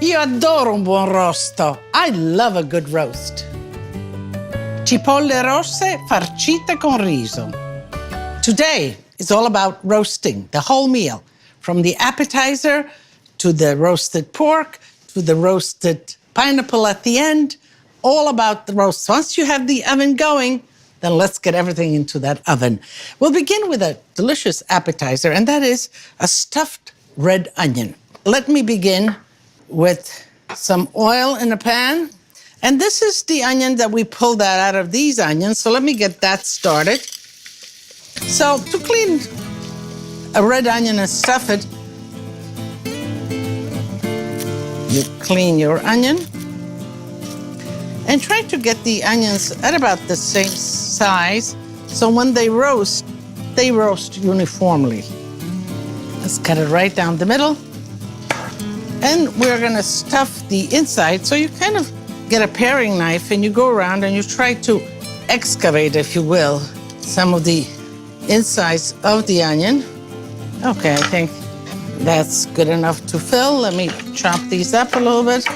Io adoro un buon rosto. I love a good roast. Cipolle rosse farcite con riso. Today is all about roasting, the whole meal, from the appetizer to the roasted pork to the roasted pineapple at the end, all about the roast. Once you have the oven going, then let's get everything into that oven. We'll begin with a delicious appetizer, and that is a stuffed red onion. Let me begin with some oil in a pan. And this is the onion that we pulled that out of these onions, so let me get that started. So to clean a red onion and stuff it, you clean your onion and try to get the onions at about the same size, so when they roast uniformly. Let's cut it right down the middle. And we're gonna stuff the inside, so you kind of get a paring knife and you go around and you try to excavate, if you will, some of the insides of the onion. Okay, I think that's good enough to fill. Let me chop these up a little bit.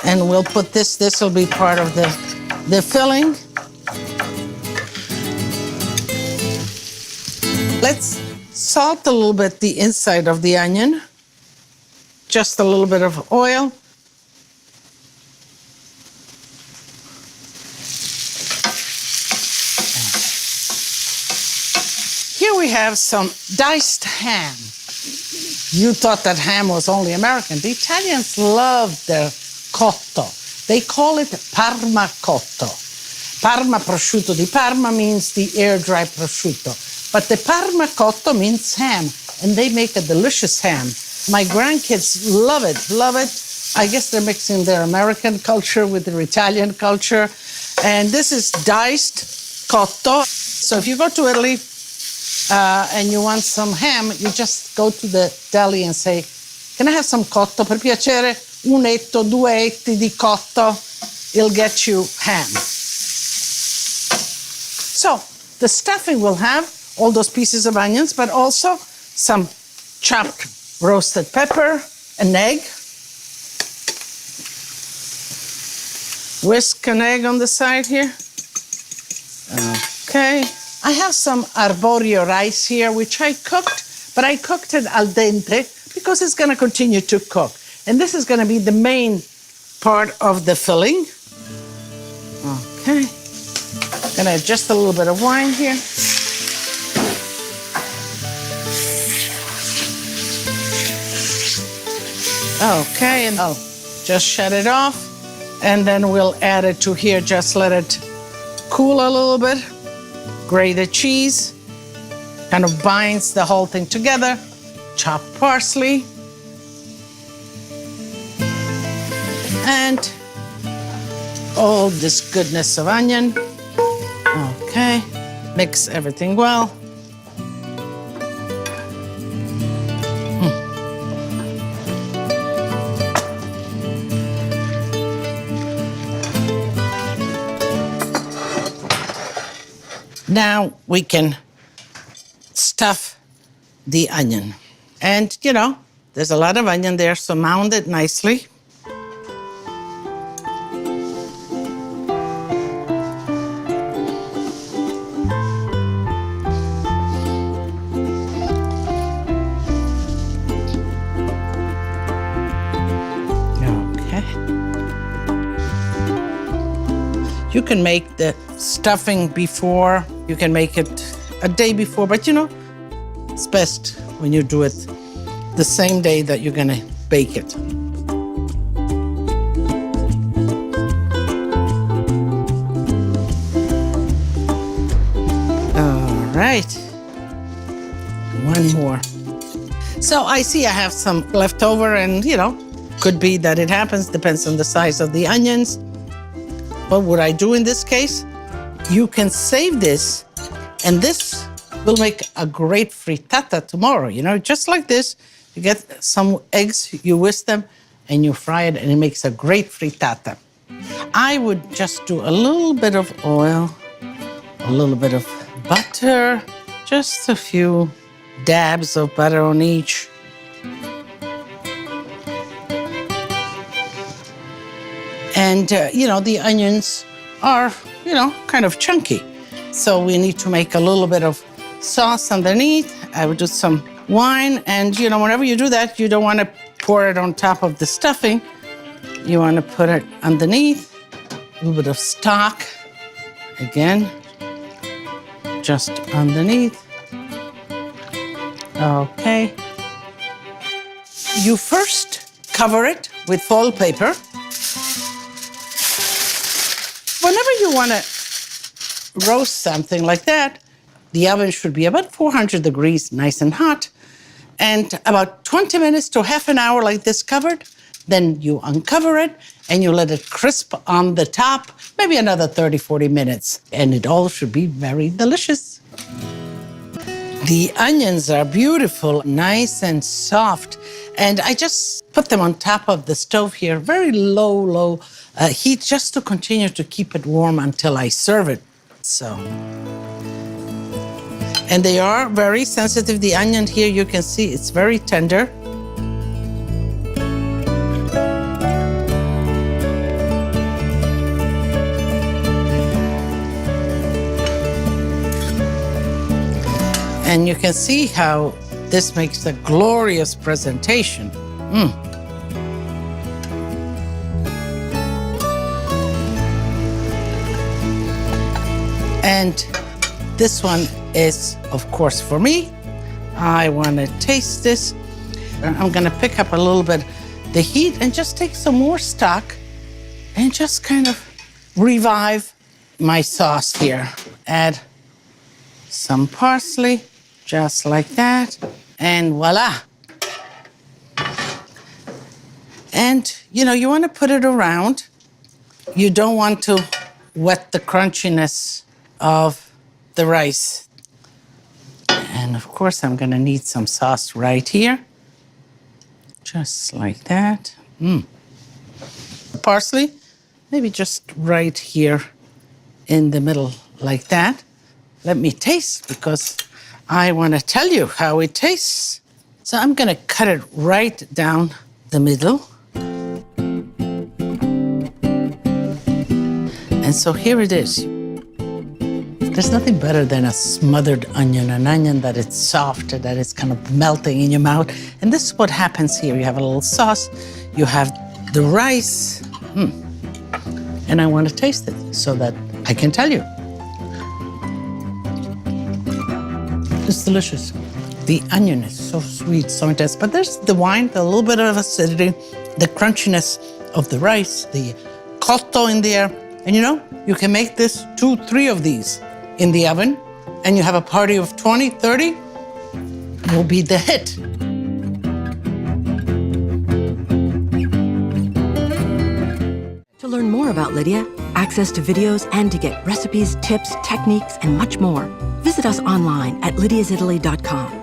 And we'll put this will be part of the filling. Let's salt a little bit the inside of the onion. Just a little bit of oil. Here we have some diced ham. You thought that ham was only American. The Italians love their cotto. They call it Parma cotto. Parma prosciutto di Parma means the air-dry prosciutto. But the Parma cotto means ham, and they make a delicious ham. My grandkids love it, love it. I guess they're mixing their American culture with their Italian culture. And this is diced cotto. So if you go to Italy and you want some ham, you just go to the deli and say, can I have some cotto? Per piacere, un etto, due etti di cotto. It'll get you ham. So the stuffing will have all those pieces of onions, but also some chopped roasted pepper, an egg. Whisk an egg on the side here. Okay. I have some arborio rice here, which I cooked, but I cooked it al dente because it's going to continue to cook. And this is going to be the main part of the filling. Okay. Gonna add just a little bit of wine here. Okay, and I'll just shut it off, and then we'll add it to here. Just let it cool a little bit. Grated cheese, kind of binds the whole thing together. Chopped parsley. And all this goodness of onion. Okay, mix everything well. Now we can stuff the onion. And, you know, there's a lot of onion there, so mound it nicely. Okay. You can make the stuffing before. You can make it a day before, but you know, it's best when you do it the same day that you're gonna bake it. All right, one more. So I see I have some left over, and you know, could be that it happens, depends on the size of the onions. But what I do in this case, you can save this, and this will make a great frittata tomorrow. You know, just like this, you get some eggs, you whisk them, and you fry it, and it makes a great frittata. I would just do a little bit of oil, a little bit of butter, just a few dabs of butter on each. And, the onions are, kind of chunky. So we need to make a little bit of sauce underneath. I would do some wine. And, whenever you do that, you don't want to pour it on top of the stuffing. You want to put it underneath. A little bit of stock. Again, just underneath. Okay. You first cover it with foil paper. Whenever you want to roast something like that, the oven should be about 400 degrees, nice and hot, and about 20 minutes to half an hour like this covered. Then you uncover it and you let it crisp on the top, maybe another 30, 40 minutes, and it all should be very delicious. The onions are beautiful, nice and soft, and I just put them on top of the stove here, very low heat, just to continue to keep it warm until I serve it. So, and they are very sensitive. The onion here, you can see it's very tender. And you can see how this makes a glorious presentation. And this one is, of course, for me. I want to taste this. I'm going to pick up a little bit the heat and just take some more stock and just kind of revive my sauce here. Add some parsley. Just like that, and voila. And, you want to put it around. You don't want to wet the crunchiness of the rice. And, of course, I'm going to need some sauce right here. Just like that. Parsley, maybe just right here in the middle like that. Let me taste, because I want to tell you how it tastes. So I'm going to cut it right down the middle. And so here it is. There's nothing better than a smothered onion, an onion that is soft, that is kind of melting in your mouth. And this is what happens here. You have a little sauce, you have the rice. And I want to taste it so that I can tell you. It's delicious. The onion is so sweet, so intense. But there's the wine, a little bit of acidity, the crunchiness of the rice, the cotto in there. And you can make this 2, 3 of these in the oven, and you have a party of 20, 30, it will be the hit. To learn more about Lidia, access to videos, and to get recipes, tips, techniques, and much more, visit us online at lidiasitaly.com.